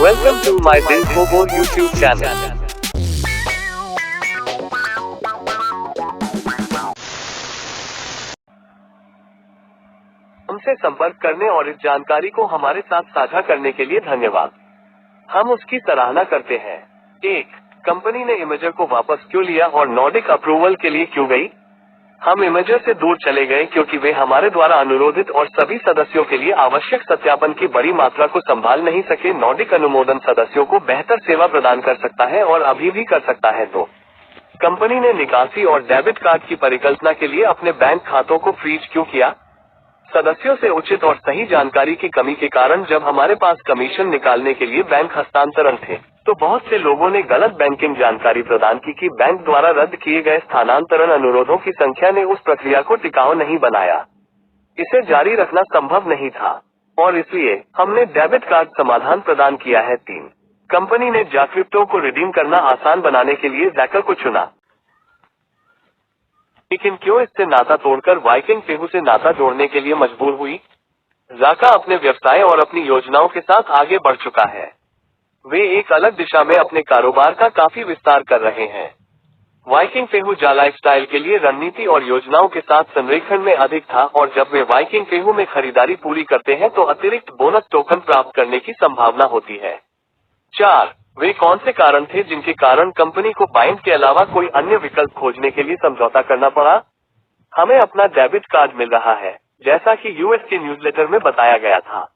Welcome to my Dil Khobor YouTube channel. हमसे संपर्क करने और इस जानकारी को हमारे साथ साझा करने के लिए धन्यवाद। हम उसकी सराहना करते हैं। 1. कंपनी ने इमेजर को वापस क्यों लिया और नॉर्डिक अप्रूवल के लिए क्यों गई? हम इमेजर से दूर चले गए क्योंकि वे हमारे द्वारा अनुरोधित और सभी सदस्यों के लिए आवश्यक सत्यापन की बड़ी मात्रा को संभाल नहीं सके। नॉर्डिक अनुमोदन सदस्यों को बेहतर सेवा प्रदान कर सकता है और अभी भी कर सकता है। तो कंपनी ने निकासी और डेबिट कार्ड की परिकल्पना के लिए अपने बैंक खातों को फ्रीज क्यों किया? सदस्यों से उचित और सही जानकारी की कमी के कारण जब हमारे पास कमीशन निकालने के लिए बैंक हस्तांतरण थे, तो बहुत से लोगों ने गलत बैंकिंग जानकारी प्रदान की कि बैंक द्वारा रद्द किए गए स्थानांतरण अनुरोधों की संख्या ने उस प्रक्रिया को टिकाऊ नहीं बनाया। इसे जारी रखना संभव नहीं था और इसलिए हमने डेबिट कार्ड समाधान प्रदान किया है। 3. कंपनी ने जाक्रिप्टो को रिडीम करना आसान बनाने के लिए जैकर को चुना, लेकिन क्यों इससे नाता तोड़कर वाइकिंग पेहू से नाता जोड़ने के लिए मजबूर हुई? जाका अपने व्यवसाय और अपनी योजनाओं के साथ आगे बढ़ चुका है। वे एक अलग दिशा में अपने कारोबार का काफी विस्तार कर रहे हैं। वाइकिंग पेहू जा लाइफस्टाइल के लिए रणनीति और योजनाओं के साथ संरेखण में अधिक था और जब वे वाइकिंग पेहू में खरीदारी पूरी करते हैं तो अतिरिक्त बोनस टोकन प्राप्त करने की संभावना होती है। 4. वे कौन से कारण थे जिनके कारण कंपनी को बाइंड के अलावा कोई अन्य विकल्प खोजने के लिए समझौता करना पड़ा? हमें अपना डेबिट कार्ड मिल रहा है, जैसा कि यूएस के न्यूज़लेटर में बताया गया था।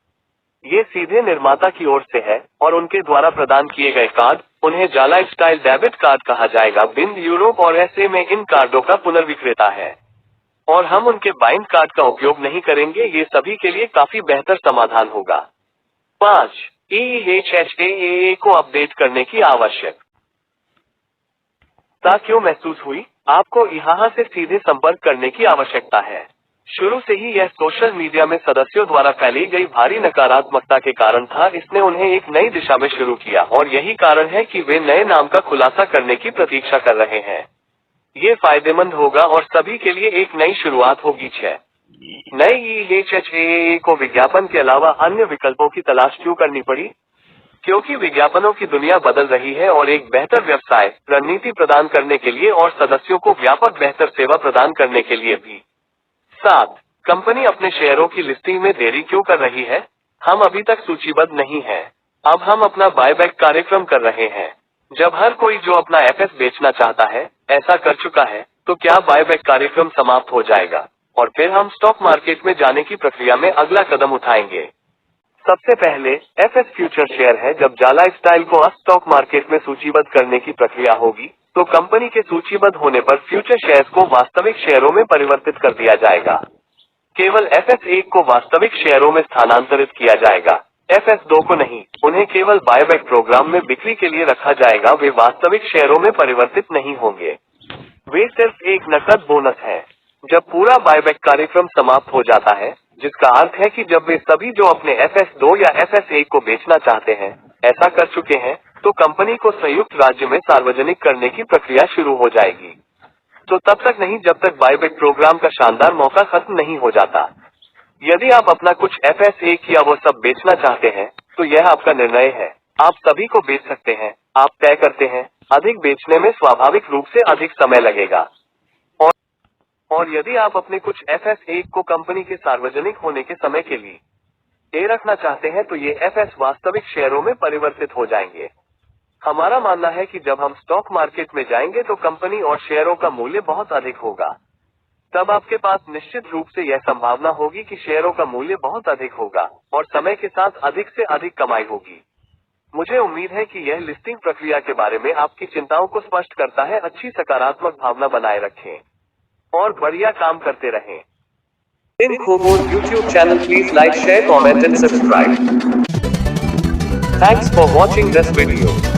ये सीधे निर्माता की ओर से है और उनके द्वारा प्रदान किए गए कार्ड, उन्हें जा लाइफस्टाइल डेबिट कार्ड कहा जाएगा। बिंद यूरोप और एसए में इन कार्डों का पुनर्विक्रेता है और हम उनके बाइंड कार्ड का उपयोग नहीं करेंगे। ये सभी के लिए काफी बेहतर समाधान होगा। 5. EHHAA को अपडेट करने की आवश्यकता क्यों महसूस हुई? आपको यहाँ से सीधे संपर्क करने की आवश्यकता है। शुरू से ही यह सोशल मीडिया में सदस्यों द्वारा फैली गई भारी नकारात्मकता के कारण था। इसने उन्हें एक नई दिशा में शुरू किया और यही कारण है कि वे नए नाम का खुलासा करने की प्रतीक्षा कर रहे हैं। ये फायदेमंद होगा और सभी के लिए एक नई शुरुआत होगी। 6. नई EHHAA को विज्ञापन के अलावा अन्य विकल्पों की तलाश क्यों करनी पड़ी? क्योंकि विज्ञापनों की दुनिया बदल रही है और एक बेहतर व्यवसाय रणनीति प्रदान करने के लिए और सदस्यों को व्यापक बेहतर सेवा प्रदान करने के लिए भी। 7. कंपनी अपने शेयरों की लिस्टिंग में देरी क्यों कर रही है? हम अभी तक सूचीबद्ध नहीं हैं। अब हम अपना बायबैक कार्यक्रम कर रहे हैं। जब हर कोई जो अपना एफएस बेचना चाहता है ऐसा कर चुका है, तो क्या बायबैक कार्यक्रम समाप्त हो जाएगा और फिर हम स्टॉक मार्केट में जाने की प्रक्रिया में अगला कदम उठाएंगे। सबसे पहले एफएस फ्यूचर शेयर है। जब जा लाइफस्टाइल को स्टॉक मार्केट में सूचीबद्ध करने की प्रक्रिया होगी, तो कंपनी के सूचीबद्ध होने पर फ्यूचर शेयर्स को वास्तविक शेयरों में परिवर्तित कर दिया जाएगा। केवल एफएस 1 को वास्तविक शेयरों में स्थानांतरित किया जाएगा, एफएस 2 को नहीं। उन्हें केवल बायबैक प्रोग्राम में बिक्री के लिए रखा जाएगा। वे वास्तविक शेयरों में परिवर्तित नहीं होंगे। वे सिर्फ एक नकद बोनस है। जब पूरा बायबैक कार्यक्रम समाप्त हो जाता है, जिसका अर्थ है कि जब वे सभी जो अपने एफएस 2 या एफएस 1 को बेचना चाहते हैं ऐसा कर चुके हैं, तो कंपनी को संयुक्त राज्य में सार्वजनिक करने की प्रक्रिया शुरू हो जाएगी। तो तब तक नहीं जब तक बायबैक प्रोग्राम का शानदार मौका खत्म नहीं हो जाता। यदि आप अपना कुछ एफएस 1 या वो सब बेचना चाहते हैं, तो यह आपका निर्णय है। आप सभी को बेच सकते हैं। आप तय करते हैं। अधिक बेचने में स्वाभाविक रूप से अधिक समय लगेगा और यदि आप अपने कुछ एफएस 1 को कंपनी के सार्वजनिक होने के समय के लिए दे रखना चाहते हैं, तो ये एफएस वास्तविक शेयरों में परिवर्तित हो जाएंगे। हमारा मानना है कि जब हम स्टॉक मार्केट में जाएंगे तो कंपनी और शेयरों का मूल्य बहुत अधिक होगा। तब आपके पास निश्चित रूप से यह संभावना होगी कि शेयरों का मूल्य बहुत अधिक होगा और समय के साथ अधिक से अधिक कमाई होगी। मुझे उम्मीद है कि यह लिस्टिंग प्रक्रिया के बारे में आपकी चिंताओं को स्पष्ट करता है। अच्छी सकारात्मक भावना बनाए रखें और बढ़िया काम करते रहें। Dil Khobor YouTube channel, please like, share, comment and subscribe. Thanks for watching this video.